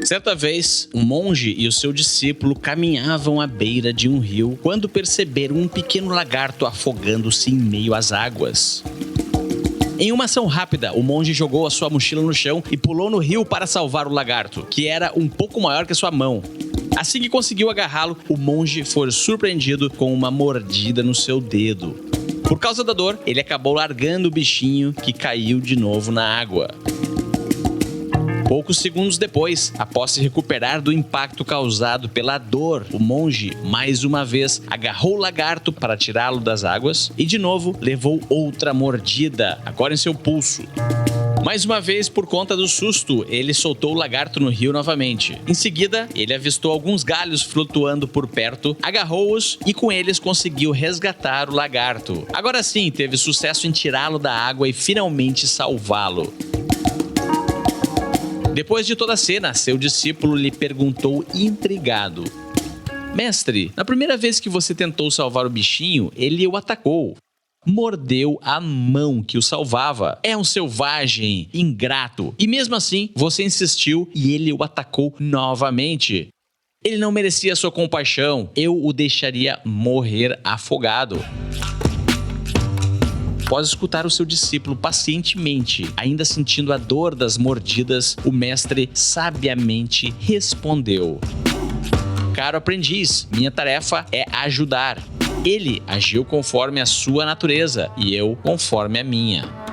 Certa vez, um monge e o seu discípulo caminhavam à beira de um rio quando perceberam um pequeno lagarto afogando-se em meio às águas. Em uma ação rápida, o monge jogou a sua mochila no chão e pulou no rio para salvar o lagarto, que era um pouco maior que sua mão. Assim que conseguiu agarrá-lo, o monge foi surpreendido com uma mordida no seu dedo. Por causa da dor, ele acabou largando o bichinho, que caiu de novo na água. Poucos segundos depois, após se recuperar do impacto causado pela dor, o monge, mais uma vez, agarrou o lagarto para tirá-lo das águas e, de novo, levou outra mordida, agora em seu pulso. Mais uma vez, por conta do susto, ele soltou o lagarto no rio novamente. Em seguida, ele avistou alguns galhos flutuando por perto, agarrou-os e com eles conseguiu resgatar o lagarto. Agora sim, teve sucesso em tirá-lo da água e finalmente salvá-lo. Depois de toda a cena, seu discípulo lhe perguntou intrigado: Mestre, na primeira vez que você tentou salvar o bichinho, ele o atacou. Mordeu a mão que o salvava. É um selvagem, ingrato. E mesmo assim, você insistiu e ele o atacou novamente. Ele não merecia sua compaixão. Eu o deixaria morrer afogado. Após escutar o seu discípulo pacientemente, ainda sentindo a dor das mordidas, o mestre sabiamente respondeu: Caro aprendiz, minha tarefa é ajudar. Ele agiu conforme a sua natureza e eu conforme a minha.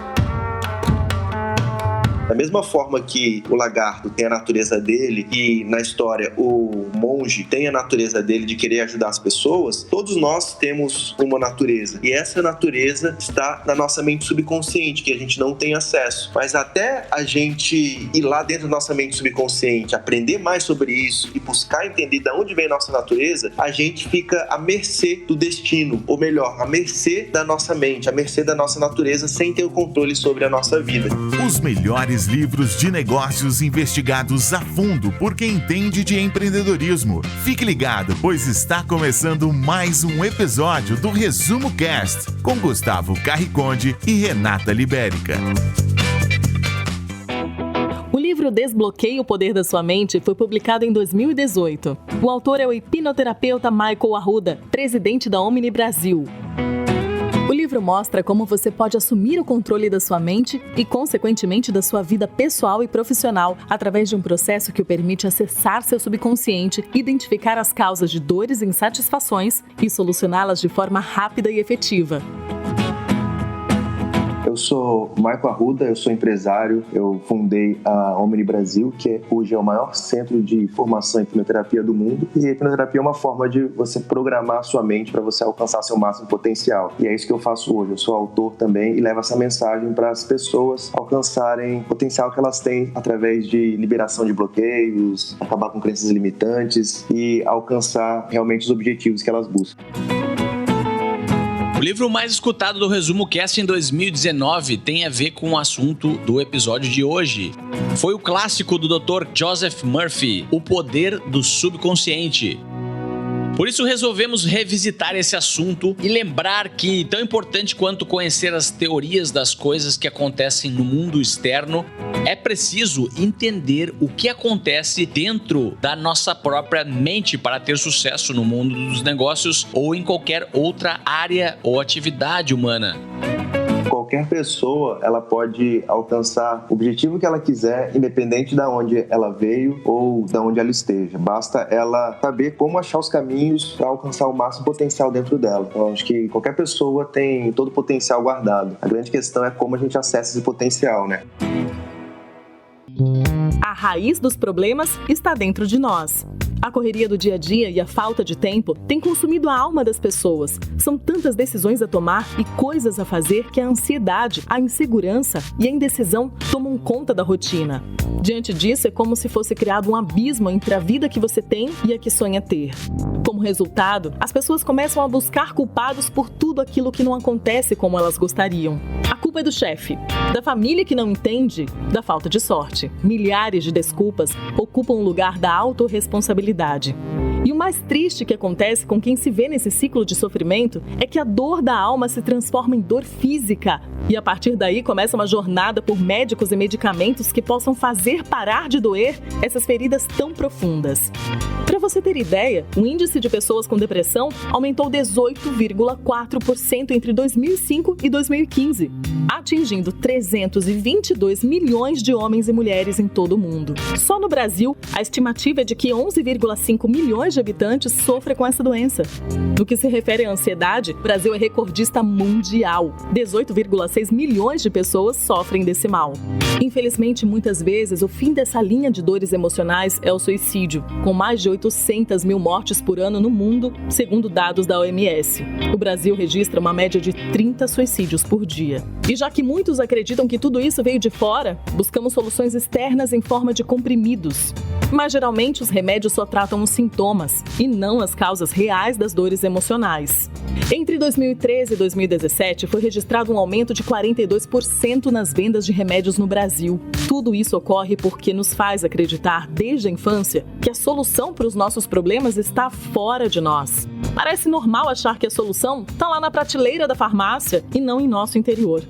Da mesma forma que o lagarto tem a natureza dele e na história o monge tem a natureza dele de querer ajudar as pessoas, todos nós temos uma natureza. E essa natureza está na nossa mente subconsciente, que a gente não tem acesso. Mas até a gente ir lá dentro da nossa mente subconsciente, aprender mais sobre isso e buscar entender de onde vem a nossa natureza, a gente fica à mercê do destino, ou melhor, à mercê da nossa mente, à mercê da nossa natureza, sem ter o controle sobre a nossa vida. Os melhores livros de negócios investigados a fundo por quem entende de empreendedorismo. Fique ligado, pois está começando mais um episódio do Resumo Cast com Gustavo Carriconde e Renata Libérica. O livro Desbloqueie o Poder da Sua Mente foi publicado em 2018. O autor é o hipnoterapeuta Michael Arruda, presidente da Omni Brasil. O livro mostra como você pode assumir o controle da sua mente e, consequentemente, da sua vida pessoal e profissional através de um processo que o permite acessar seu subconsciente, identificar as causas de dores e insatisfações e solucioná-las de forma rápida e efetiva. Eu sou Michael Arruda, eu sou empresário, eu fundei a Omni Brasil, que hoje é o maior centro de formação em hipnoterapia do mundo. E a hipnoterapia é uma forma de você programar a sua mente para você alcançar seu máximo potencial. E é isso que eu faço hoje. Eu sou autor também e levo essa mensagem para as pessoas alcançarem o potencial que elas têm através de liberação de bloqueios, acabar com crenças limitantes e alcançar realmente os objetivos que elas buscam. O livro mais escutado do Resumo Cast em 2019 tem a ver com o assunto do episódio de hoje. Foi o clássico do Dr. Joseph Murphy, O Poder do Subconsciente. Por isso resolvemos revisitar esse assunto e lembrar que, tão importante quanto conhecer as teorias das coisas que acontecem no mundo externo, é preciso entender o que acontece dentro da nossa própria mente para ter sucesso no mundo dos negócios ou em qualquer outra área ou atividade humana. Qualquer pessoa, ela pode alcançar o objetivo que ela quiser, independente de onde ela veio ou de onde ela esteja. Basta ela saber como achar os caminhos para alcançar o máximo potencial dentro dela. Então, acho que qualquer pessoa tem todo o potencial guardado. A grande questão é como a gente acessa esse potencial, né? A raiz dos problemas está dentro de nós. A correria do dia a dia e a falta de tempo tem consumido a alma das pessoas. São tantas decisões a tomar e coisas a fazer que a ansiedade, a insegurança e a indecisão tomam conta da rotina. Diante disso, é como se fosse criado um abismo entre a vida que você tem e a que sonha ter. Como resultado, as pessoas começam a buscar culpados por tudo aquilo que não acontece como elas gostariam. A culpa é do chefe, da família que não entende, da falta de sorte. Milhares de desculpas ocupam o lugar da autorresponsabilidade. E o mais triste que acontece com quem se vê nesse ciclo de sofrimento é que a dor da alma se transforma em dor física, E a partir daí começa uma jornada por médicos e medicamentos que possam fazer parar de doer essas feridas tão profundas. Para você ter ideia, o índice de pessoas com depressão aumentou 18,4% entre 2005 e 2015, atingindo 322 milhões de homens e mulheres em todo o mundo. Só no Brasil, a estimativa é de que 11,5 milhões de habitantes sofrem com essa doença. No que se refere à ansiedade, o Brasil é recordista mundial. 18,6 milhões de pessoas sofrem desse mal. Infelizmente, muitas vezes, o fim dessa linha de dores emocionais é o suicídio, com mais de 800 mil mortes por ano no mundo, segundo dados da OMS. O Brasil registra uma média de 30 suicídios por dia. E já que muitos acreditam que tudo isso veio de fora, buscamos soluções externas em forma de comprimidos. Mas geralmente os remédios só tratam os sintomas e não as causas reais das dores emocionais. Entre 2013 e 2017 foi registrado um aumento de 42% nas vendas de remédios no Brasil. Tudo isso ocorre porque nos faz acreditar desde a infância que a solução para os nossos problemas está fora de nós. Parece normal achar que a solução está lá na prateleira da farmácia e não em nosso interior.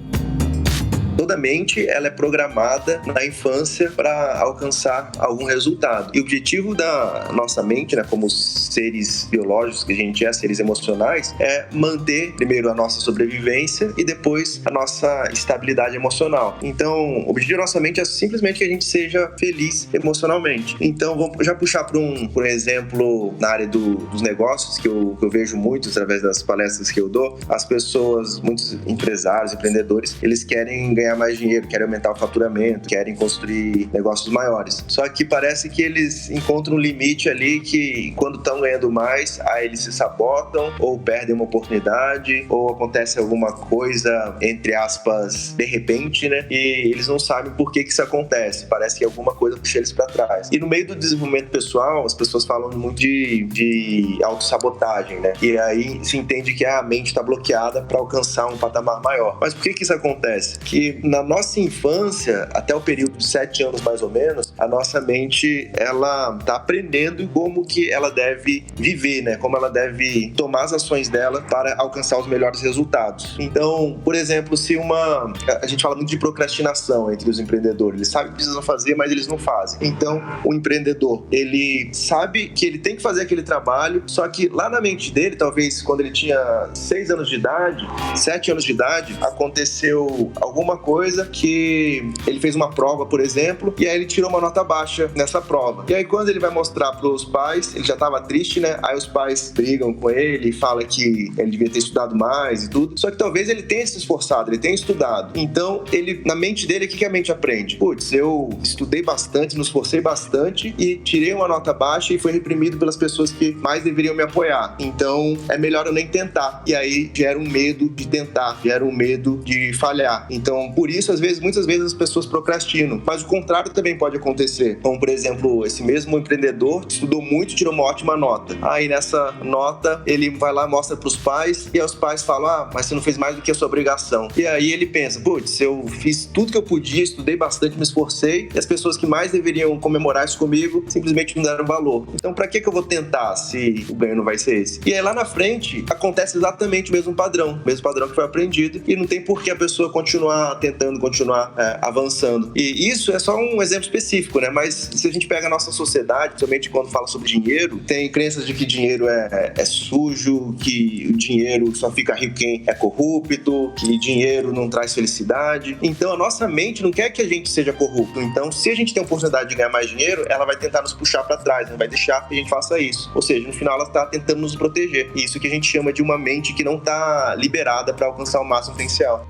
Toda mente ela é programada na infância para alcançar algum resultado. E o objetivo da nossa mente, né, como seres biológicos que a gente é, seres emocionais, é manter primeiro a nossa sobrevivência e depois a nossa estabilidade emocional. Então, o objetivo da nossa mente é simplesmente que a gente seja feliz emocionalmente. Então, vamos já puxar por um exemplo na área dos negócios, que eu vejo muito através das palestras que eu dou. As pessoas, muitos empresários, empreendedores, eles querem ganhar mais dinheiro, querem aumentar o faturamento, querem construir negócios maiores. Só que parece que eles encontram um limite ali que quando estão ganhando mais, aí eles se sabotam ou perdem uma oportunidade ou acontece alguma coisa, entre aspas, de repente, né? E eles não sabem por que isso acontece. Parece que alguma coisa puxa eles para trás. E no meio do desenvolvimento pessoal, as pessoas falam muito de autossabotagem, né? E aí se entende que a mente está bloqueada para alcançar um patamar maior. Mas por que isso acontece? Que na nossa infância, até o período de 7 anos mais ou menos, a nossa mente, ela tá aprendendo como que ela deve viver, né? Como ela deve tomar as ações dela para alcançar os melhores resultados. Então, por exemplo, a gente fala muito de procrastinação entre os empreendedores. Eles sabem o que precisam fazer, mas eles não fazem. Então, o empreendedor, ele sabe que ele tem que fazer aquele trabalho, só que lá na mente dele, talvez quando ele tinha 6 anos de idade, 7 anos de idade, aconteceu alguma coisa que ele fez uma prova, por exemplo, e aí ele tirou uma nota baixa nessa prova. E aí quando ele vai mostrar para os pais, ele já estava triste, né? Aí os pais brigam com ele e falam que ele devia ter estudado mais e tudo. Só que talvez ele tenha se esforçado, ele tenha estudado. Então, na mente dele, o que a mente aprende? Putz, eu estudei bastante, me esforcei bastante e tirei uma nota baixa e fui reprimido pelas pessoas que mais deveriam me apoiar. Então, é melhor eu nem tentar. E aí gera um medo de tentar, gera um medo de falhar. Então, por isso, muitas vezes as pessoas procrastinam. Mas o contrário também pode acontecer. Como, por exemplo, esse mesmo empreendedor estudou muito, tirou uma ótima nota. Aí nessa nota, ele vai lá, mostra pros pais e aí os pais falam, mas você não fez mais do que a sua obrigação. E aí ele pensa, putz, eu fiz tudo que eu podia, estudei bastante, me esforcei e as pessoas que mais deveriam comemorar isso comigo simplesmente não deram valor. Então, pra que eu vou tentar se o ganho não vai ser esse? E aí lá na frente, acontece exatamente o mesmo padrão que foi aprendido e não tem por que a pessoa continuar tentando, continuar avançando. E isso é só um exemplo específico, né? Mas se a gente pega a nossa sociedade, principalmente quando fala sobre dinheiro, tem crenças de que dinheiro é sujo, que o dinheiro só fica rico quem é corrupto, que dinheiro não traz felicidade. Então a nossa mente não quer que a gente seja corrupto. Então se a gente tem a oportunidade de ganhar mais dinheiro, ela vai tentar nos puxar para trás, não vai deixar que a gente faça isso. Ou seja, no final ela está tentando nos proteger. E isso que a gente chama de uma mente que não está liberada para alcançar o máximo potencial.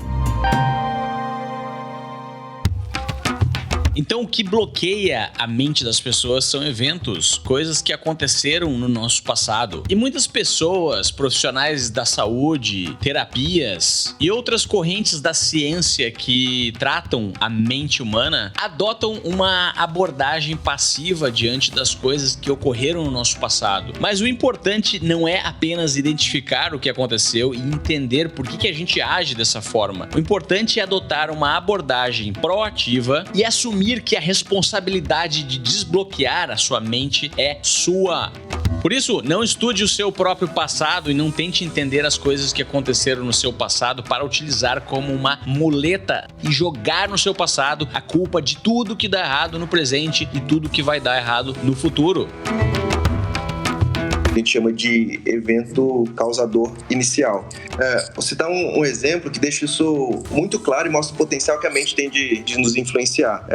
Então, o que bloqueia a mente das pessoas são eventos, coisas que aconteceram no nosso passado. E muitas pessoas, profissionais da saúde, terapias e outras correntes da ciência que tratam a mente humana, adotam uma abordagem passiva diante das coisas que ocorreram no nosso passado. Mas o importante não é apenas identificar o que aconteceu e entender por que a gente age dessa forma. O importante é adotar uma abordagem proativa e assumir que a responsabilidade de desbloquear a sua mente é sua. Por isso, não estude o seu próprio passado e não tente entender as coisas que aconteceram no seu passado para utilizar como uma muleta e jogar no seu passado a culpa de tudo que dá errado no presente e tudo que vai dar errado no futuro. A gente chama de evento causador inicial. Vou citar um exemplo que deixa isso muito claro e mostra o potencial que a mente tem de nos influenciar.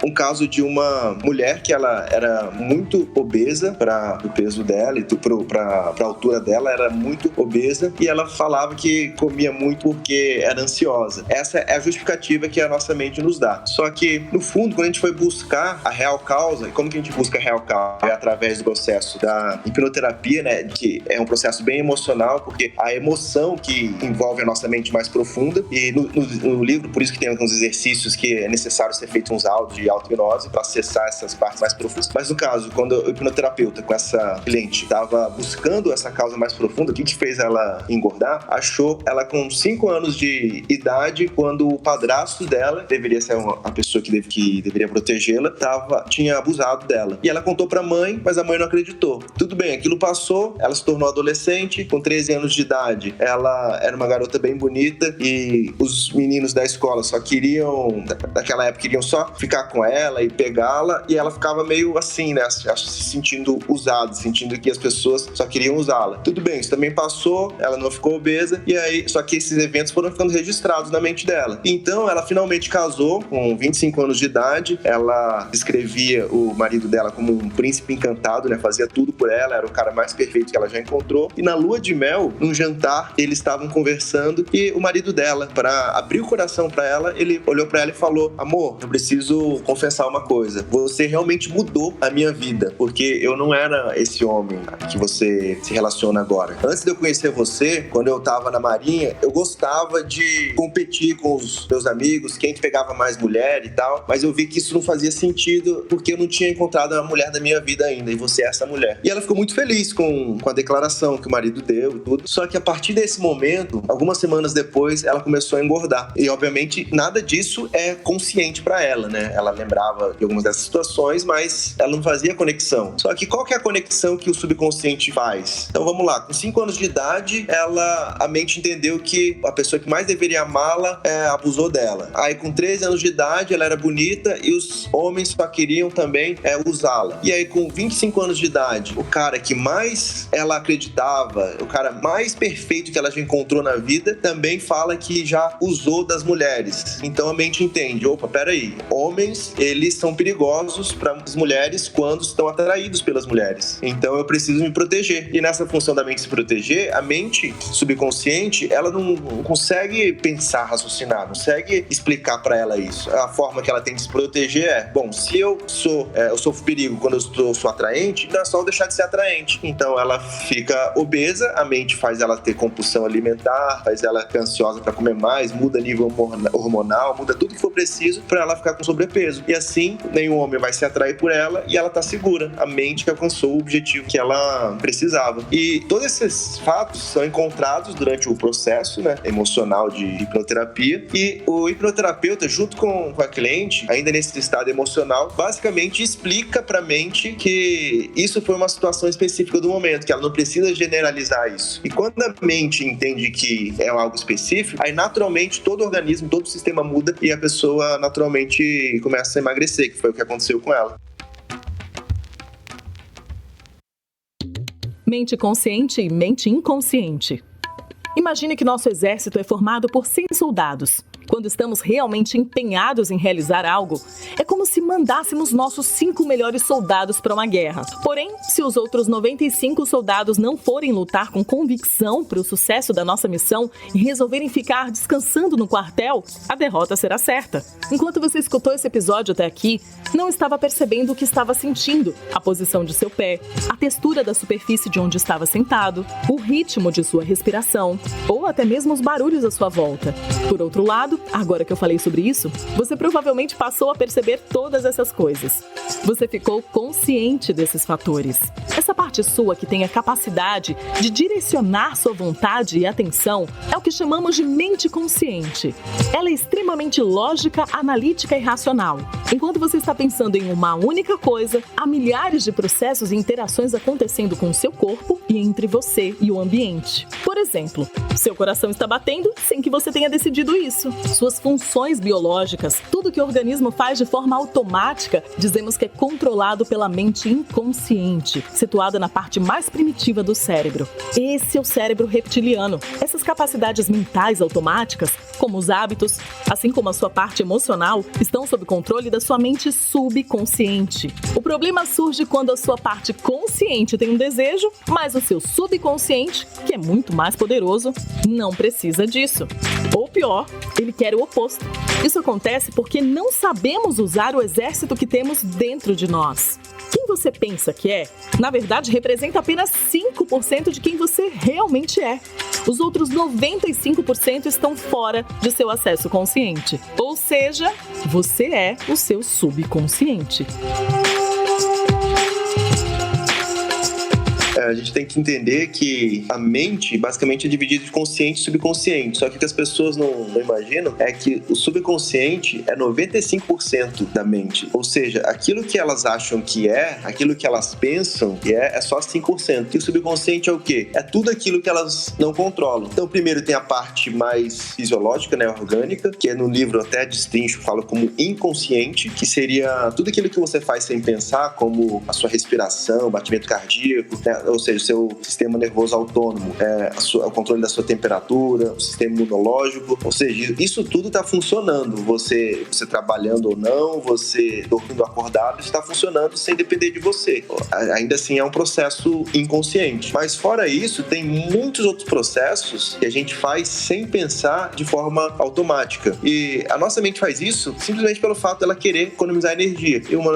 Um caso de uma mulher que ela era muito obesa para o peso dela e para a altura dela, era muito obesa, e ela falava que comia muito porque era ansiosa. Essa é a justificativa que a nossa mente nos dá. Só que, no fundo, quando a gente foi buscar a real causa, e como que a gente busca a real causa? É através do processo da hipnoterapia, né, que é um processo bem emocional, porque a emoção que envolve a nossa mente mais profunda, e no livro, por isso que tem alguns exercícios que é necessário ser feito uns áudios de auto-hipnose para acessar essas partes mais profundas. Mas no caso, quando o hipnoterapeuta com essa cliente estava buscando essa causa mais profunda, o que fez ela engordar? Achou ela com 5 anos de idade, quando o padrasto dela, deveria ser a pessoa que deveria protegê-la, tinha abusado dela. E ela contou para a mãe, mas a mãe não acreditou. Tudo bem, aquilo passou, ela se tornou adolescente, com 13 anos de idade, ela era uma garota bem bonita e os meninos da escola naquela época, queriam só ficar com ela e pegá-la, e ela ficava meio assim, né, se sentindo usada, sentindo que as pessoas só queriam usá-la. Tudo bem, isso também passou, ela não ficou obesa, e aí, só que esses eventos foram ficando registrados na mente dela. Então, ela finalmente casou, com 25 anos de idade, ela descrevia o marido dela como um príncipe encantado, né, fazia tudo por ela, era o cara mais perfeito que ela já encontrou, e na lua de mel, num jantar, eles estavam conversando, e o marido dela, para abrir o coração para ela, ele olhou para ela e falou: amor, eu preciso confessar uma coisa, você realmente mudou a minha vida, porque eu não era esse homem que você se relaciona agora. Antes de eu conhecer você, quando eu tava na marinha, eu gostava de competir com os meus amigos, quem que pegava mais mulher e tal, mas eu vi que isso não fazia sentido, porque eu não tinha encontrado a mulher da minha vida ainda, e você é essa mulher. E ela ficou muito feliz com a declaração que o marido deu e tudo, só que a partir desse momento, algumas semanas depois, ela começou a engordar, e obviamente nada disso é consciente pra ela, né? Ela lembrava de algumas dessas situações, mas ela não fazia conexão. Só que qual que é a conexão que o subconsciente faz? Então vamos lá, com 5 anos de idade, a mente entendeu que a pessoa que mais deveria amá-la abusou dela. Aí com 13 anos de idade, ela era bonita e os homens só queriam também usá-la. E aí com 25 anos de idade, o cara que mais ela acreditava, o cara mais perfeito que ela já encontrou na vida, também fala que já usou das mulheres. Então a mente entende, opa, peraí, homens, eles são perigosos para as mulheres quando estão atraídos pelas mulheres. Então eu preciso me proteger. E nessa função da mente se proteger, a mente subconsciente, ela não consegue pensar, raciocinar, não consegue explicar para ela isso. A forma que ela tem de se proteger é, bom, se eu sofro perigo quando eu sou atraente, então é só eu deixar de ser atraente. Então ela fica obesa, a mente faz ela ter compulsão alimentar, faz ela ficar ansiosa para comer mais, muda nível hormonal, muda tudo que for preciso para ela ficar com sobrepeso. E assim, nenhum homem vai se atrair por ela e ela tá segura. A mente que alcançou o objetivo que ela precisava. E todos esses fatos são encontrados durante o processo, né, emocional de hipnoterapia, e o hipnoterapeuta, junto com a cliente, ainda nesse estado emocional, basicamente explica pra mente que isso foi uma situação específica do momento, que ela não precisa generalizar isso. E quando a mente entende que é algo específico, aí naturalmente todo o organismo, todo o sistema muda e a pessoa naturalmente começa a emagrecer, que foi o que aconteceu com ela. Mente consciente e mente inconsciente. Imagine que nosso exército é formado por 100 soldados. Quando estamos realmente empenhados em realizar algo, é como se mandássemos nossos 5 melhores soldados para uma guerra. Porém, se os outros 95 soldados não forem lutar com convicção para o sucesso da nossa missão e resolverem ficar descansando no quartel, a derrota será certa. Enquanto você escutou esse episódio até aqui, não estava percebendo o que estava sentindo, a posição de seu pé, a textura da superfície de onde estava sentado, o ritmo de sua respiração, ou até mesmo os barulhos à sua volta. Por outro lado, entanto, agora que eu falei sobre isso, você provavelmente passou a perceber todas essas coisas. Você ficou consciente desses fatores. Essa parte sua que tem a capacidade de direcionar sua vontade e atenção é o que chamamos de mente consciente. Ela é extremamente lógica, analítica e racional. Enquanto você está pensando em uma única coisa, há milhares de processos e interações acontecendo com o seu corpo e entre você e o ambiente. Por exemplo, seu coração está batendo sem que você tenha decidido isso. Suas funções biológicas, tudo que o organismo faz de forma automática, dizemos que é controlado pela mente inconsciente, situada na parte mais primitiva do cérebro. Esse é o cérebro reptiliano. Essas capacidades mentais automáticas, como os hábitos, assim como a sua parte emocional, estão sob controle da sua mente subconsciente. O problema surge quando a sua parte consciente tem um desejo, mas o seu subconsciente, que é muito mais poderoso, não precisa disso. Ou pior, ele quer o oposto. Isso acontece porque não sabemos usar o exército que temos dentro de nós. Quem você pensa que é, na verdade, representa apenas 5% de quem você realmente é. Os outros 95% estão fora de seu acesso consciente. Ou seja, você é o seu subconsciente. A gente tem que entender que a mente basicamente é dividida de consciente e subconsciente. Só que o que as pessoas não imaginam é que o subconsciente é 95% da mente. Ou seja, aquilo que elas acham que é, aquilo que elas pensam que é só 5%. E o subconsciente é o quê? É tudo aquilo que elas não controlam. Então, primeiro tem a parte mais fisiológica, né, orgânica, que no livro até destrincho, fala como inconsciente, que seria tudo aquilo que você faz sem pensar, como a sua respiração, batimento cardíaco, né? Ou seja, o seu sistema nervoso autônomo, o controle da sua temperatura, o sistema imunológico, ou seja, isso tudo está funcionando. Você trabalhando ou não, você dormindo acordado, está funcionando sem depender de você. Ainda assim é um processo inconsciente. Mas fora isso, tem muitos outros processos que a gente faz sem pensar de forma automática. E a nossa mente faz isso simplesmente pelo fato dela querer economizar energia. E uma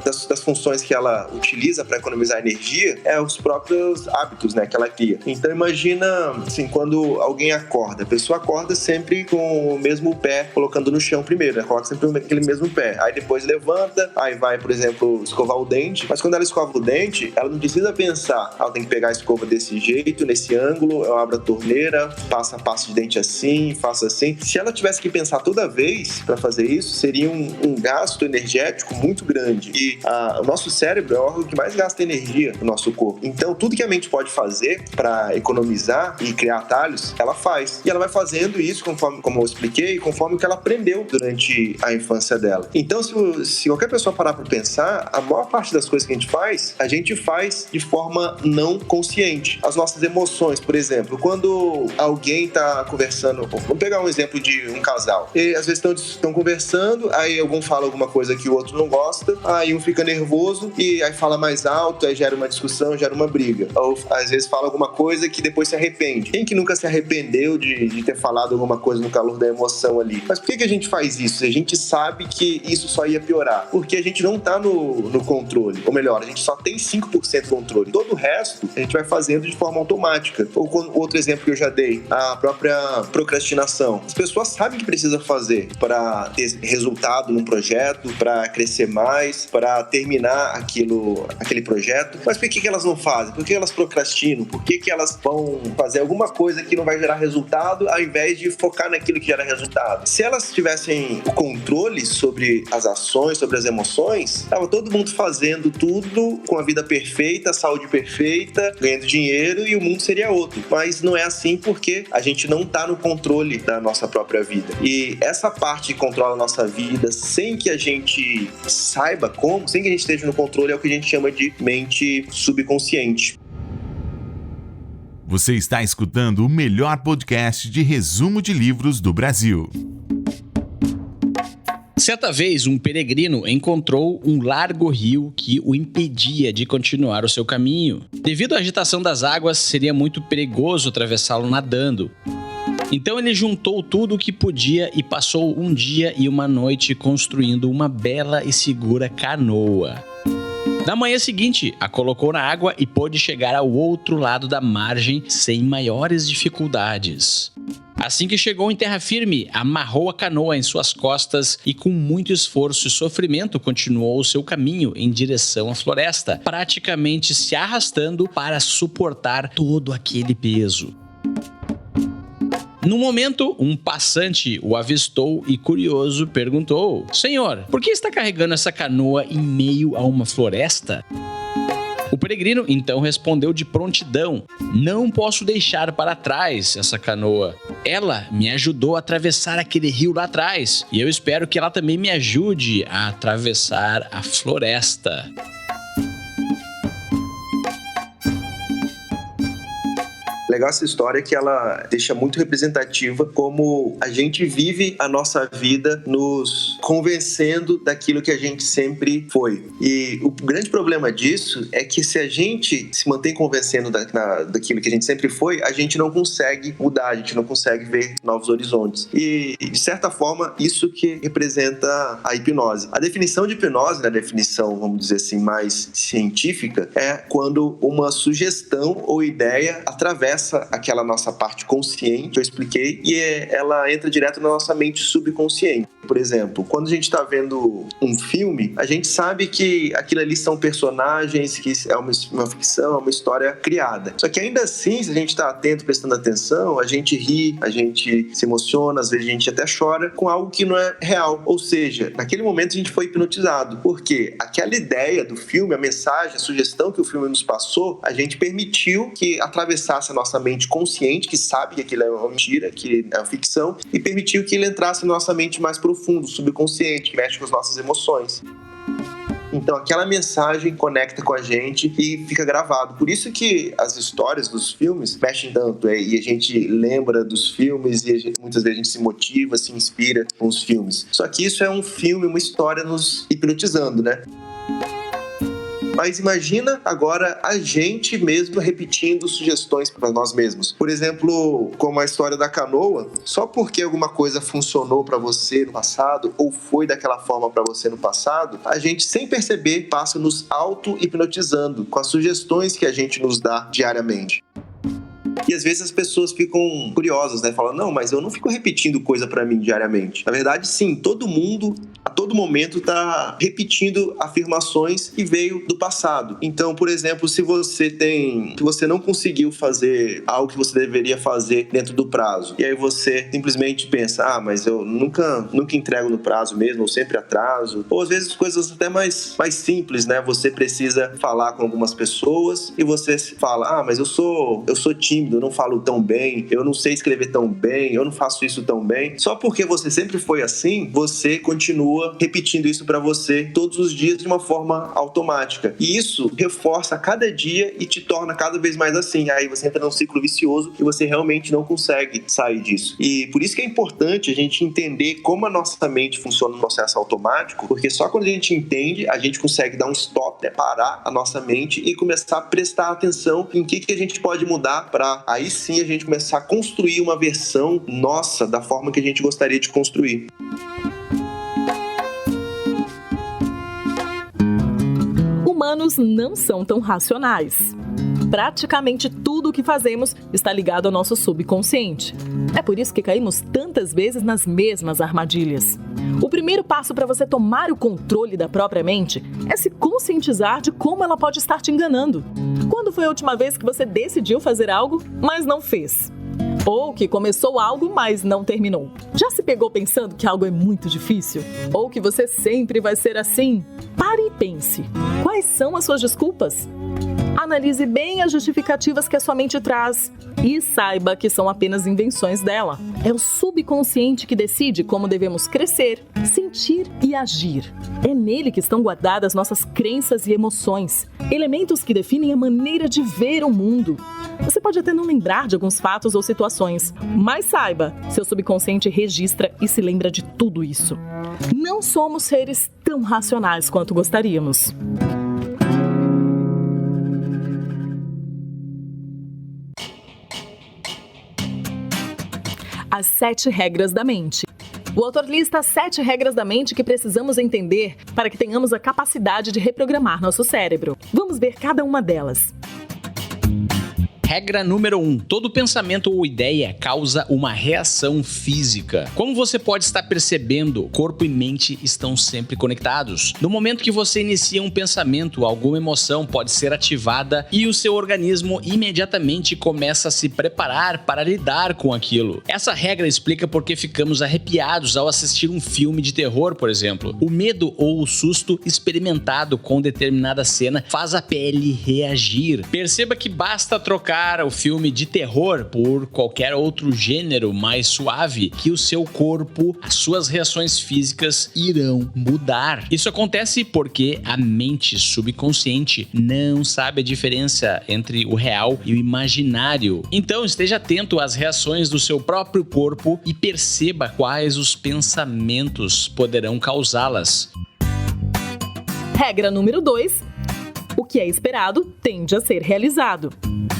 das funções que ela utiliza para economizar energia é os próprios hábitos, né, que ela cria. Então imagina, assim, quando alguém acorda, a pessoa acorda sempre com o mesmo pé, colocando no chão primeiro, né? Coloca sempre aquele mesmo pé. Aí depois levanta, aí vai, por exemplo, escovar o dente. Mas quando ela escova o dente, ela não precisa pensar, ela tem que pegar a escova desse jeito, nesse ângulo, eu abro a torneira, passo a pasta de dente assim, faço assim. Se ela tivesse que pensar toda vez para fazer isso, seria um gasto energético muito grande. E o nosso cérebro é o órgão que mais gasta energia no nosso corpo. Então, tudo que a mente pode fazer para economizar e criar atalhos, ela faz. E ela vai fazendo isso, conforme, como eu expliquei, conforme o que ela aprendeu durante a infância dela. Então, se qualquer pessoa parar para pensar, a maior parte das coisas que a gente faz de forma não consciente. As nossas emoções, por exemplo, quando alguém está conversando, vamos pegar um exemplo de um casal. E às vezes estão conversando, aí algum fala alguma coisa que o outro não gosta, aí um fica nervoso e aí fala mais alto, aí gera uma discussão, gera uma briga. Ou às vezes fala alguma coisa que depois se arrepende. Quem que nunca se arrependeu de ter falado alguma coisa no calor da emoção ali? Mas por que a gente faz isso? A gente sabe que isso só ia piorar. Porque a gente não tá no controle. Ou melhor, a gente só tem 5% de controle. Todo o resto a gente vai fazendo de forma automática. Ou outro exemplo que eu já dei, a própria procrastinação. As pessoas sabem que precisa fazer para ter resultado num projeto, para crescer mais, para terminar aquele projeto. Mas por que elas não fazem? Por que elas procrastinam? Por que elas vão fazer alguma coisa que não vai gerar resultado ao invés de focar naquilo que gera resultado? Se elas tivessem o controle sobre as ações, sobre as emoções, estava todo mundo fazendo tudo com a vida perfeita, a saúde perfeita, ganhando dinheiro e o mundo seria outro. Mas não é assim porque a gente não está no controle da nossa própria vida. E essa parte que controla a nossa vida sem que a gente saiba como, sem que a gente esteja no controle, é o que a gente chama de mente subconsciente. Você está escutando o melhor podcast de resumo de livros do Brasil. Certa vez, um peregrino encontrou um largo rio que o impedia de continuar o seu caminho. Devido à agitação das águas, seria muito perigoso atravessá-lo nadando. Então ele juntou tudo o que podia e passou um dia e uma noite construindo uma bela e segura canoa. Na manhã seguinte, a colocou na água e pôde chegar ao outro lado da margem sem maiores dificuldades. Assim que chegou em terra firme, amarrou a canoa em suas costas e com muito esforço e sofrimento continuou o seu caminho em direção à floresta, praticamente se arrastando para suportar todo aquele peso. No momento, um passante o avistou e, curioso, perguntou: "Senhor, por que está carregando essa canoa em meio a uma floresta?" O peregrino então respondeu de prontidão: "Não posso deixar para trás essa canoa. Ela me ajudou a atravessar aquele rio lá atrás e eu espero que ela também me ajude a atravessar a floresta." Legal essa história que ela deixa muito representativa como a gente vive a nossa vida nos convencendo daquilo que a gente sempre foi. E o grande problema disso é que se a gente se mantém convencendo daquilo que a gente sempre foi, a gente não consegue mudar, a gente não consegue ver novos horizontes. E, de certa forma, isso que representa a hipnose. A definição de hipnose, a definição, vamos dizer assim, mais científica, é quando uma sugestão ou ideia atravessa aquela nossa parte consciente, eu expliquei, e ela entra direto na nossa mente subconsciente. Por exemplo, quando a gente está vendo um filme, a gente sabe que aquilo ali são personagens, que é uma ficção, é uma história criada. Só que ainda assim, se a gente está atento, prestando atenção, a gente ri, a gente se emociona, às vezes a gente até chora com algo que não é real. Ou seja, naquele momento a gente foi hipnotizado, porque aquela ideia do filme, a mensagem, a sugestão que o filme nos passou, a gente permitiu que atravessasse a nossa mente consciente, que sabe que aquilo é uma mentira, que é uma ficção, e permitiu que ele entrasse na nossa mente mais profundo, subconsciente, que mexe com as nossas emoções. Então aquela mensagem conecta com a gente e fica gravado. Por isso que as histórias dos filmes mexem tanto, e a gente lembra dos filmes e muitas vezes a gente se motiva, se inspira com os filmes. Só que isso é um filme, uma história nos hipnotizando, né? Mas imagina agora a gente mesmo repetindo sugestões para nós mesmos. Por exemplo, como a história da canoa, só porque alguma coisa funcionou para você no passado ou foi daquela forma para você no passado, a gente sem perceber passa nos auto-hipnotizando com as sugestões que a gente nos dá diariamente. E às vezes as pessoas ficam curiosas, né? Falam, não, mas eu não fico repetindo coisa pra mim diariamente. Na verdade, sim, todo mundo, a todo momento, tá repetindo afirmações que veio do passado. Então, por exemplo, se você não conseguiu fazer algo que você deveria fazer dentro do prazo, e aí você simplesmente pensa, mas eu nunca entrego no prazo mesmo, ou sempre atraso. Ou às vezes coisas até mais simples, né? Você precisa falar com algumas pessoas e você fala, mas eu sou tímido, eu não falo tão bem, eu não sei escrever tão bem, eu não faço isso tão bem. Só porque você sempre foi assim, você continua repetindo isso pra você todos os dias de uma forma automática. E isso reforça a cada dia e te torna cada vez mais assim. Aí você entra num ciclo vicioso e você realmente não consegue sair disso. E por isso que é importante a gente entender como a nossa mente funciona no processo automático, porque só quando a gente entende, a gente consegue dar um stop, né, parar a nossa mente e começar a prestar atenção em que a gente pode mudar para aí sim a gente começar a construir uma versão nossa da forma que a gente gostaria de construir. Humanos não são tão racionais. Praticamente tudo o que fazemos está ligado ao nosso subconsciente. É por isso que caímos tantas vezes nas mesmas armadilhas. O primeiro passo para você tomar o controle da própria mente é se conscientizar de como ela pode estar te enganando. Quando foi a última vez que você decidiu fazer algo, mas não fez? Ou que começou algo, mas não terminou? Já se pegou pensando que algo é muito difícil? Ou que você sempre vai ser assim? Pare e pense. Quais são as suas desculpas? Analise bem as justificativas que a sua mente traz e saiba que são apenas invenções dela. É o subconsciente que decide como devemos crescer, sentir e agir. É nele que estão guardadas nossas crenças e emoções, elementos que definem a maneira de ver o mundo. Você pode até não lembrar de alguns fatos ou situações, mas saiba, seu subconsciente registra e se lembra de tudo isso. Não somos seres tão racionais quanto gostaríamos. As 7 regras da mente. O autor lista as 7 regras da mente que precisamos entender para que tenhamos a capacidade de reprogramar nosso cérebro. Vamos ver cada uma delas. Regra número 1. Todo pensamento ou ideia causa uma reação física. Como você pode estar percebendo, corpo e mente estão sempre conectados. No momento que você inicia um pensamento, alguma emoção pode ser ativada e o seu organismo imediatamente começa a se preparar para lidar com aquilo. Essa regra explica por que ficamos arrepiados ao assistir um filme de terror, por exemplo. O medo ou o susto experimentado com determinada cena faz a pele reagir. Perceba que basta trocar o filme de terror por qualquer outro gênero mais suave que o seu corpo, as suas reações físicas irão mudar. Isso acontece porque a mente subconsciente não sabe a diferença entre o real e o imaginário. Então esteja atento às reações do seu próprio corpo e perceba quais os pensamentos poderão causá-las. Regra número 2. O que é esperado tende a ser realizado.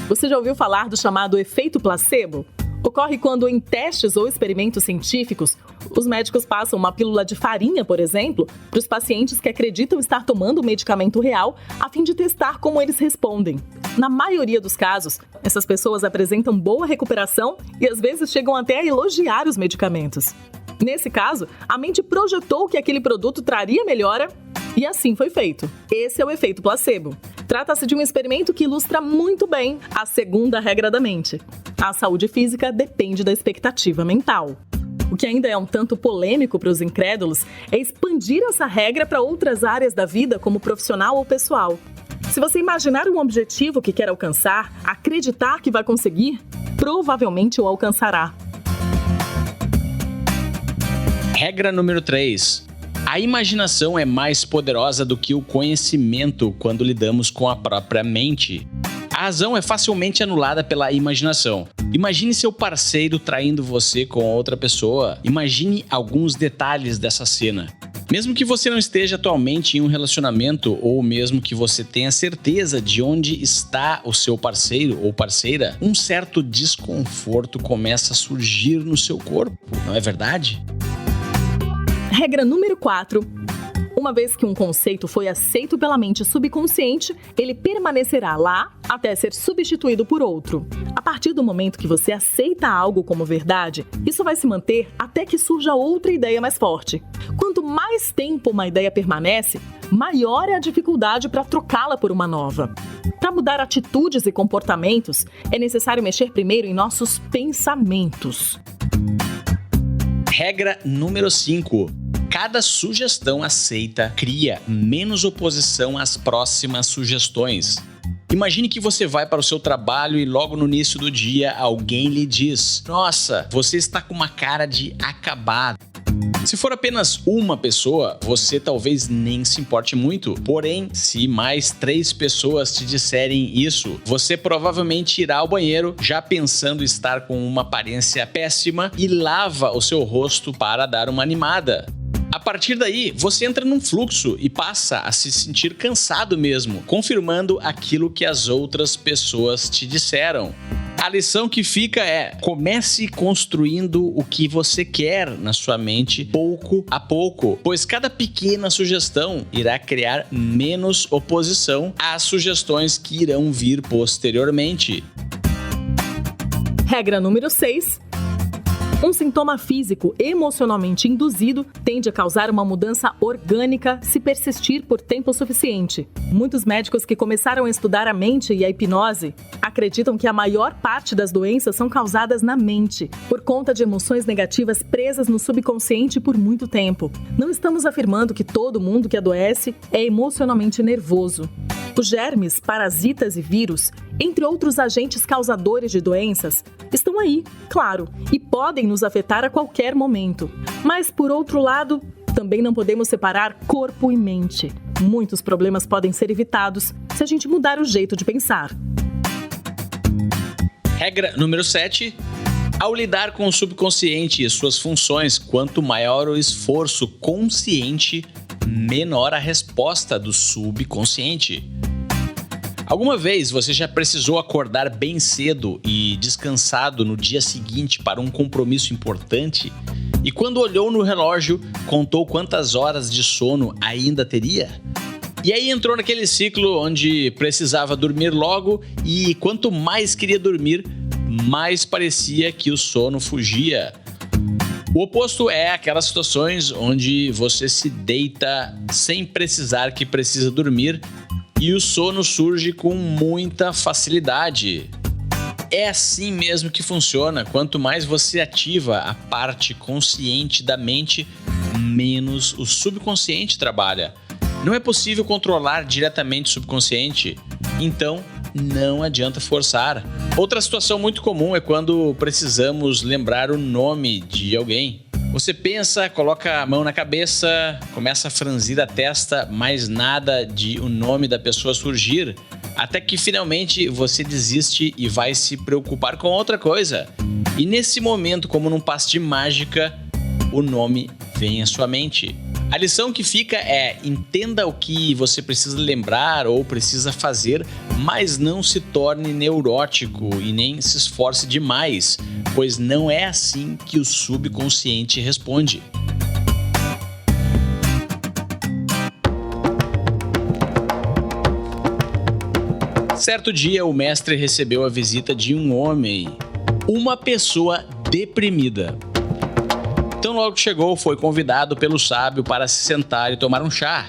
Você já ouviu falar do chamado efeito placebo? Ocorre quando, em testes ou experimentos científicos, os médicos passam uma pílula de farinha, por exemplo, para os pacientes que acreditam estar tomando o medicamento real, a fim de testar como eles respondem. Na maioria dos casos, essas pessoas apresentam boa recuperação e às vezes chegam até a elogiar os medicamentos. Nesse caso, a mente projetou que aquele produto traria melhora e assim foi feito. Esse é o efeito placebo. Trata-se de um experimento que ilustra muito bem a segunda regra da mente. A saúde física depende da expectativa mental. O que ainda é um tanto polêmico para os incrédulos é expandir essa regra para outras áreas da vida, como profissional ou pessoal. Se você imaginar um objetivo que quer alcançar, acreditar que vai conseguir, provavelmente o alcançará. Regra número 3. A imaginação é mais poderosa do que o conhecimento quando lidamos com a própria mente. A razão é facilmente anulada pela imaginação. Imagine seu parceiro traindo você com outra pessoa. Imagine alguns detalhes dessa cena. Mesmo que você não esteja atualmente em um relacionamento ou mesmo que você tenha certeza de onde está o seu parceiro ou parceira, um certo desconforto começa a surgir no seu corpo, não é verdade? Regra número 4. Uma vez que um conceito foi aceito pela mente subconsciente, ele permanecerá lá até ser substituído por outro. A partir do momento que você aceita algo como verdade, isso vai se manter até que surja outra ideia mais forte. Quanto mais tempo uma ideia permanece, maior é a dificuldade para trocá-la por uma nova. Para mudar atitudes e comportamentos, é necessário mexer primeiro em nossos pensamentos. Regra número 5. Cada sugestão aceita cria menos oposição às próximas sugestões. Imagine que você vai para o seu trabalho e logo no início do dia alguém lhe diz: "Nossa, você está com uma cara de acabado." Se for apenas uma pessoa, você talvez nem se importe muito. Porém, se mais 3 pessoas te disserem isso, você provavelmente irá ao banheiro já pensando estar com uma aparência péssima e lava o seu rosto para dar uma animada. A partir daí, você entra num fluxo e passa a se sentir cansado mesmo, confirmando aquilo que as outras pessoas te disseram. A lição que fica é: comece construindo o que você quer na sua mente pouco a pouco, pois cada pequena sugestão irá criar menos oposição às sugestões que irão vir posteriormente. Regra número 6. Um sintoma físico emocionalmente induzido tende a causar uma mudança orgânica se persistir por tempo suficiente. Muitos médicos que começaram a estudar a mente e a hipnose acreditam que a maior parte das doenças são causadas na mente, por conta de emoções negativas presas no subconsciente por muito tempo. Não estamos afirmando que todo mundo que adoece é emocionalmente nervoso. Os germes, parasitas e vírus, entre outros agentes causadores de doenças, estão aí, claro, e podem nos afetar a qualquer momento. Mas, por outro lado, também não podemos separar corpo e mente. Muitos problemas podem ser evitados se a gente mudar o jeito de pensar. Regra número 7. Ao lidar com o subconsciente e suas funções, quanto maior o esforço consciente, menor a resposta do subconsciente. Alguma vez você já precisou acordar bem cedo e descansado no dia seguinte para um compromisso importante? E quando olhou no relógio, contou quantas horas de sono ainda teria? E aí entrou naquele ciclo onde precisava dormir logo e quanto mais queria dormir, mais parecia que o sono fugia. O oposto é aquelas situações onde você se deita sem precisar que precisa dormir e o sono surge com muita facilidade. É assim mesmo que funciona. Quanto mais você ativa a parte consciente da mente, menos o subconsciente trabalha. Não é possível controlar diretamente o subconsciente, então não adianta forçar. Outra situação muito comum é quando precisamos lembrar o nome de alguém. Você pensa, coloca a mão na cabeça, começa a franzir a testa, mas nada de o nome da pessoa surgir, até que finalmente você desiste e vai se preocupar com outra coisa. E nesse momento, como num passe de mágica, o nome vem à sua mente. A lição que fica é: entenda o que você precisa lembrar ou precisa fazer, mas não se torne neurótico e nem se esforce demais, pois não é assim que o subconsciente responde. Certo dia, o mestre recebeu a visita de um homem, uma pessoa deprimida. Então logo que chegou, foi convidado pelo sábio para se sentar e tomar um chá.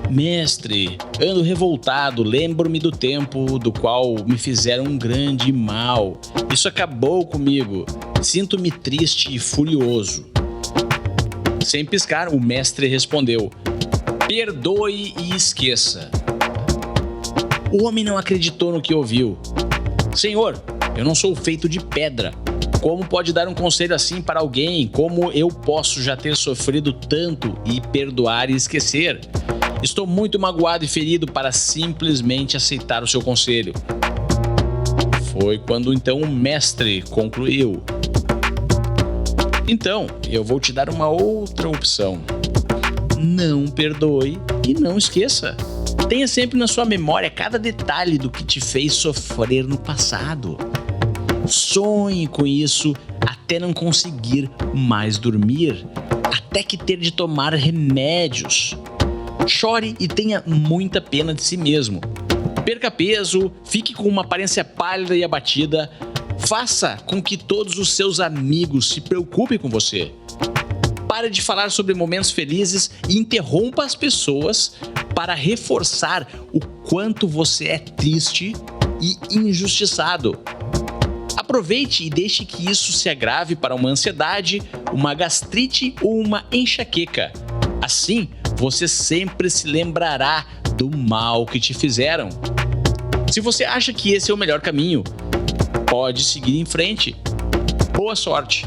Mestre, ando revoltado, lembro-me do tempo do qual me fizeram um grande mal. Isso acabou comigo. Sinto-me triste e furioso. Sem piscar, o mestre respondeu: perdoe e esqueça. O homem não acreditou no que ouviu. Senhor, eu não sou feito de pedra. Como pode dar um conselho assim para alguém? Como eu posso já ter sofrido tanto e perdoar e esquecer? Estou muito magoado e ferido para simplesmente aceitar o seu conselho. Foi quando então o mestre concluiu: então, eu vou te dar uma outra opção. Não perdoe e não esqueça. Tenha sempre na sua memória cada detalhe do que te fez sofrer no passado. Sonhe com isso até não conseguir mais dormir, até que ter de tomar remédios. Chore e tenha muita pena de si mesmo. Perca peso, fique com uma aparência pálida e abatida. Faça com que todos os seus amigos se preocupem com você. Pare de falar sobre momentos felizes e interrompa as pessoas para reforçar o quanto você é triste e injustiçado. Aproveite e deixe que isso se agrave para uma ansiedade, uma gastrite ou uma enxaqueca. Assim, você sempre se lembrará do mal que te fizeram. Se você acha que esse é o melhor caminho, pode seguir em frente. Boa sorte!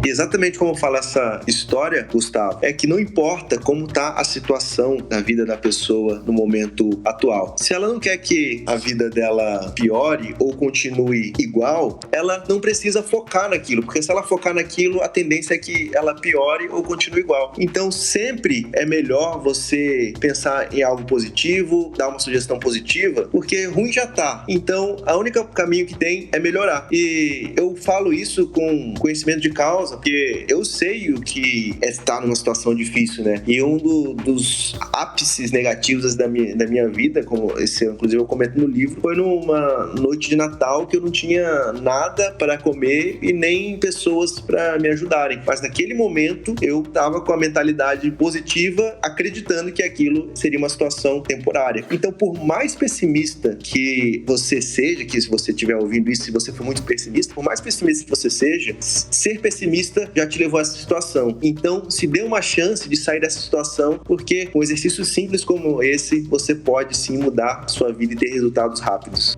Exatamente como fala essa história, Gustavo, é que não importa como está a situação da vida da pessoa no momento atual. Se ela não quer que a vida dela piore ou continue igual, ela não precisa focar naquilo, porque se ela focar naquilo, a tendência é que ela piore ou continue igual. Então sempre é melhor você pensar em algo positivo, dar uma sugestão positiva, porque ruim já tá. Então a única caminho que tem é melhorar. E eu falo isso com conhecimento de causa, porque eu sei o que é estar numa situação difícil, né? E um dos ápices negativos da minha vida, como esse, inclusive eu comento no livro, foi numa noite de Natal que eu não tinha nada para comer e nem pessoas para me ajudarem. Mas naquele momento eu tava com a mentalidade positiva, acreditando que aquilo seria uma situação temporária. Então, por mais pessimista que você seja, que se você estiver ouvindo isso, se você for muito pessimista, por mais pessimista que você seja, ser pessimista já te levou a essa situação. Então, se dê uma chance de sair dessa situação, porque com exercícios simples como esse, você pode sim mudar a sua vida e ter resultados rápidos.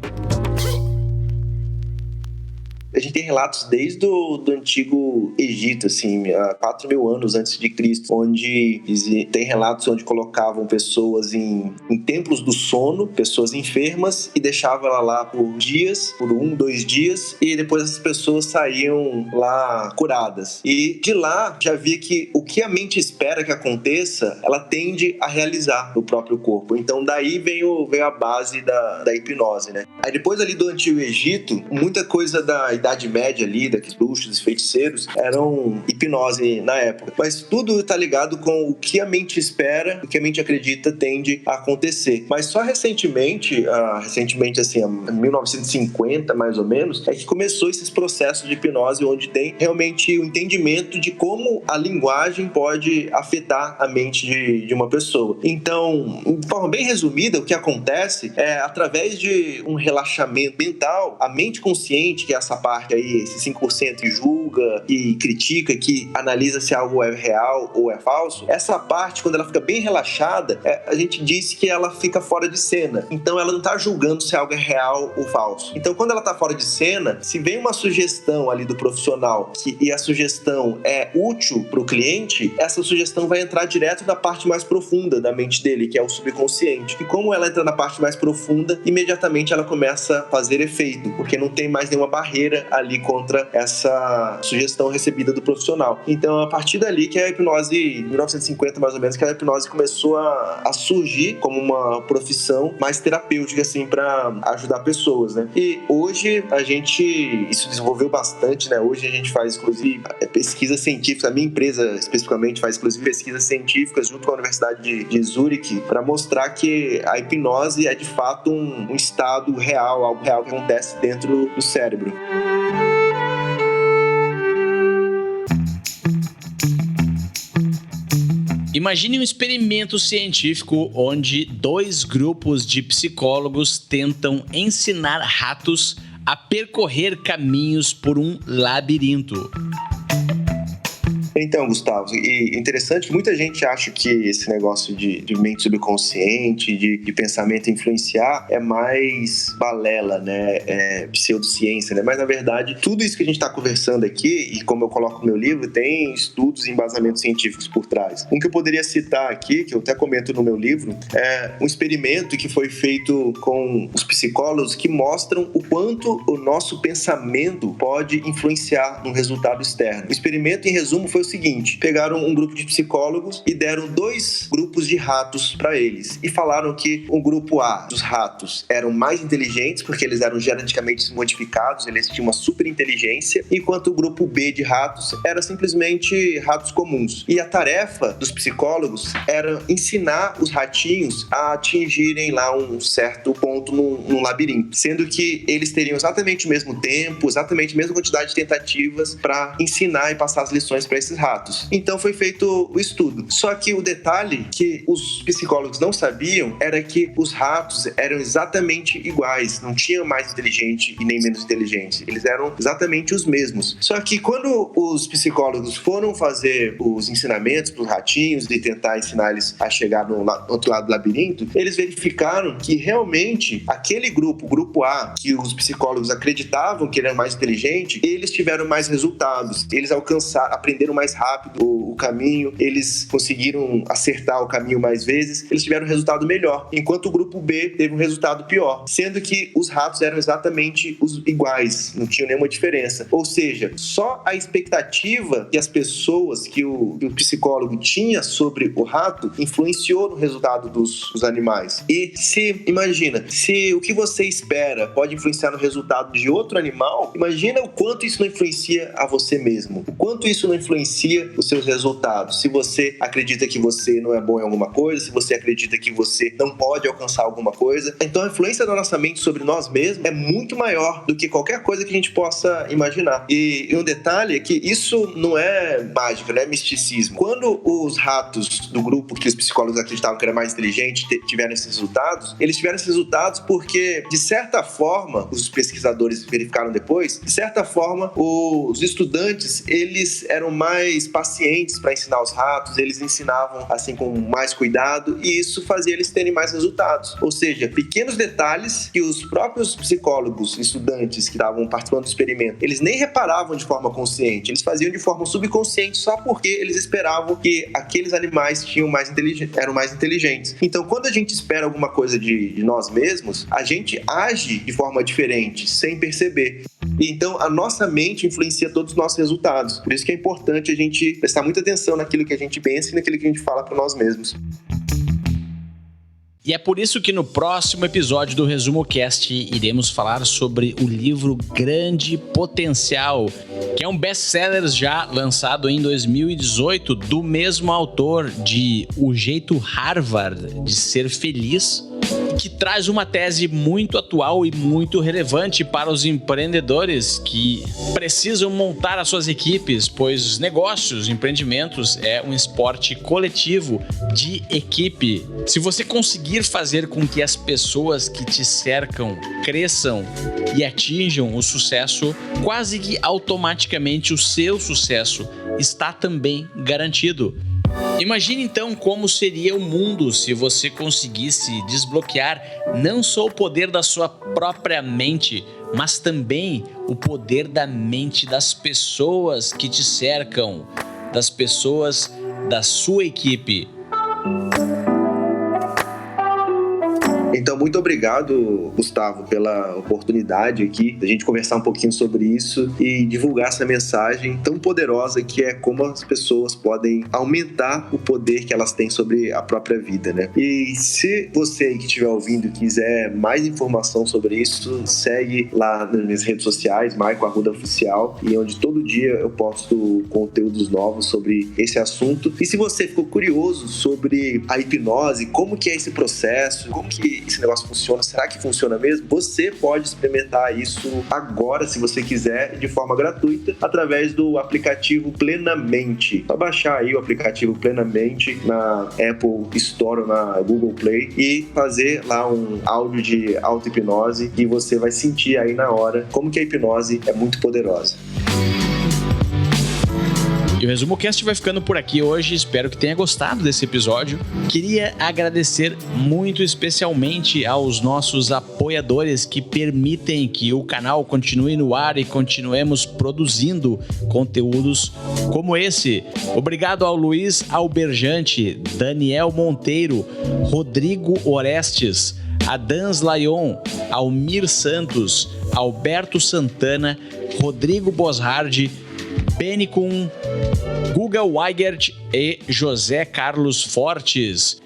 A gente tem relatos desde do antigo Egito, assim, há 4.000 anos antes de Cristo, onde tem relatos onde colocavam pessoas em templos do sono, pessoas enfermas, e deixavam ela lá por dias, por 1, 2 dias, e depois essas pessoas saíam lá curadas. E de lá já via que o que a mente espera que aconteça, ela tende a realizar no próprio corpo. Então daí veio a base da hipnose, né? Aí depois ali do antigo Egito, muita coisa da idade média ali, daqueles bruxos e feiticeiros, eram hipnose na época. Mas tudo tá ligado com o que a mente espera, o que a mente acredita tende a acontecer. Mas só recentemente assim, em 1950 mais ou menos, é que começou esses processos de hipnose onde tem realmente o entendimento de como a linguagem pode afetar a mente de uma pessoa. Então, de forma bem resumida, o que acontece é, através de um relaxamento mental, a mente consciente, que é essa parte aí, esse 5% que julga e critica, que analisa se algo é real ou é falso, essa parte, quando ela fica bem relaxada, a gente diz que ela fica fora de cena. Então, ela não está julgando se algo é real ou falso. Então, quando ela está fora de cena, se vem uma sugestão ali do profissional e a sugestão é útil para o cliente, essa sugestão vai entrar direto na parte mais profunda da mente dele, que é o subconsciente. E como ela entra na parte mais profunda, imediatamente ela começa a fazer efeito, porque não tem mais nenhuma barreira ali contra essa sugestão recebida do profissional. Então, a partir dali que a hipnose, em 1950 mais ou menos, que a hipnose começou a surgir como uma profissão mais terapêutica, assim, para ajudar pessoas, né? E hoje isso desenvolveu bastante, né? Hoje a gente faz, inclusive, pesquisa científica. A minha empresa, especificamente, faz, inclusive, pesquisas científicas junto com a Universidade de Zurique para mostrar que a hipnose é, de fato, um estado real, algo real que acontece dentro do cérebro. Imagine um experimento científico onde 2 grupos de psicólogos tentam ensinar ratos a percorrer caminhos por um labirinto. Então, Gustavo, e interessante que muita gente acha que esse negócio de mente subconsciente, de pensamento influenciar, é mais balela, né? É pseudociência, né? Mas, na verdade, tudo isso que a gente está conversando aqui, e como eu coloco no meu livro, tem estudos e embasamentos científicos por trás. Um que eu poderia citar aqui, que eu até comento no meu livro, é um experimento que foi feito com os psicólogos que mostram o quanto o nosso pensamento pode influenciar no resultado externo. O experimento, em resumo, foi o seguinte: pegaram um grupo de psicólogos e deram 2 grupos de ratos para eles e falaram que o grupo A dos ratos eram mais inteligentes porque eles eram geneticamente modificados, eles tinham uma super inteligência, enquanto o grupo B de ratos era simplesmente ratos comuns. E a tarefa dos psicólogos era ensinar os ratinhos a atingirem lá um certo ponto num labirinto, sendo que eles teriam exatamente o mesmo tempo, exatamente a mesma quantidade de tentativas para ensinar e passar as lições para esses ratos. Então foi feito o estudo. Só que o detalhe que os psicólogos não sabiam era que os ratos eram exatamente iguais, não tinha mais inteligente e nem menos inteligente. Eles eram exatamente os mesmos. Só que quando os psicólogos foram fazer os ensinamentos para os ratinhos e tentar ensinar eles a chegar no outro lado do labirinto, eles verificaram que realmente aquele grupo, o grupo A, que os psicólogos acreditavam que era mais inteligente, eles tiveram mais resultados. Eles aprenderam mais rápido o caminho, eles conseguiram acertar o caminho mais vezes, eles tiveram um resultado melhor, enquanto o grupo B teve um resultado pior, sendo que os ratos eram exatamente os iguais, não tinha nenhuma diferença. Ou seja, só a expectativa que as pessoas, que o psicólogo tinha sobre o rato influenciou no resultado dos animais. E imagina, se o que você espera pode influenciar no resultado de outro animal, imagina o quanto isso não influencia a você mesmo, o quanto isso não influencia os seus resultados. Se você acredita que você não é bom em alguma coisa, se você acredita que você não pode alcançar alguma coisa, então a influência da nossa mente sobre nós mesmos é muito maior do que qualquer coisa que a gente possa imaginar. E um detalhe é que isso não é mágica, não é misticismo. Quando os ratos do grupo que os psicólogos acreditavam que era mais inteligente tiveram esses resultados, eles tiveram esses resultados porque, de certa forma, os pesquisadores verificaram depois, de certa forma, os estudantes, eles eram mais pacientes para ensinar os ratos, eles ensinavam assim com mais cuidado e isso fazia eles terem mais resultados. Ou seja, pequenos detalhes que os próprios psicólogos, estudantes que estavam participando do experimento, eles nem reparavam de forma consciente, eles faziam de forma subconsciente só porque eles esperavam que aqueles animais eram mais inteligentes. Então, quando a gente espera alguma coisa de nós mesmos, a gente age de forma diferente, sem perceber. Então, a nossa mente influencia todos os nossos resultados. Por isso que é importante a gente prestar muita atenção naquilo que a gente pensa e naquilo que a gente fala para nós mesmos. E é por isso que no próximo episódio do Resumo Cast iremos falar sobre o livro Grande Potencial, que é um best-seller já lançado em 2018 do mesmo autor de O Jeito Harvard de Ser Feliz, que traz uma tese muito atual e muito relevante para os empreendedores que precisam montar as suas equipes, pois negócios, empreendimentos é um esporte coletivo de equipe. Se você conseguir fazer com que as pessoas que te cercam cresçam e atinjam o sucesso, quase que automaticamente o seu sucesso está também garantido. Imagine então como seria o mundo se você conseguisse desbloquear não só o poder da sua própria mente, mas também o poder da mente das pessoas que te cercam, das pessoas da sua equipe. Então, muito obrigado, Gustavo, pela oportunidade aqui da gente conversar um pouquinho sobre isso e divulgar essa mensagem tão poderosa que é como as pessoas podem aumentar o poder que elas têm sobre a própria vida, né? E se você aí que estiver ouvindo quiser mais informação sobre isso, segue lá nas minhas redes sociais, Maico Arruda Oficial, e onde todo dia eu posto conteúdos novos sobre esse assunto. E se você ficou curioso sobre a hipnose, como que é esse processo, como que esse negócio funciona, será que funciona mesmo? Você pode experimentar isso agora, se você quiser, de forma gratuita, através do aplicativo Plenamente. Só baixar aí o aplicativo Plenamente na Apple Store ou na Google Play e fazer lá um áudio de auto-hipnose e você vai sentir aí na hora como que a hipnose é muito poderosa. E o Resumo Cast vai ficando por aqui hoje, espero que tenha gostado desse episódio. Queria agradecer muito especialmente aos nossos apoiadores que permitem que o canal continue no ar e continuemos produzindo conteúdos como esse. Obrigado ao Luiz Alberjante, Daniel Monteiro, Rodrigo Orestes, Adans Layon, Almir Santos, Alberto Santana, Rodrigo Boshardi, Benicum, Guga Weigert e José Carlos Fortes.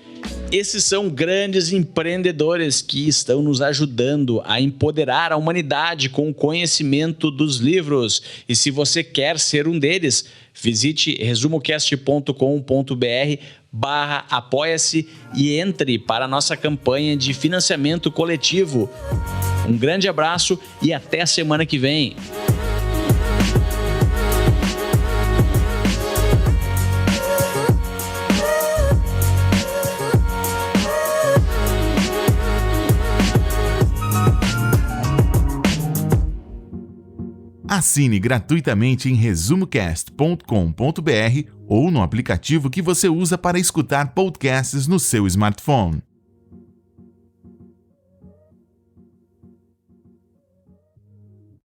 Esses são grandes empreendedores que estão nos ajudando a empoderar a humanidade com o conhecimento dos livros. E se você quer ser um deles, visite resumocast.com.br/apoia-se e entre para a nossa campanha de financiamento coletivo. Um grande abraço e até a semana que vem. Assine gratuitamente em resumocast.com.br ou no aplicativo que você usa para escutar podcasts no seu smartphone.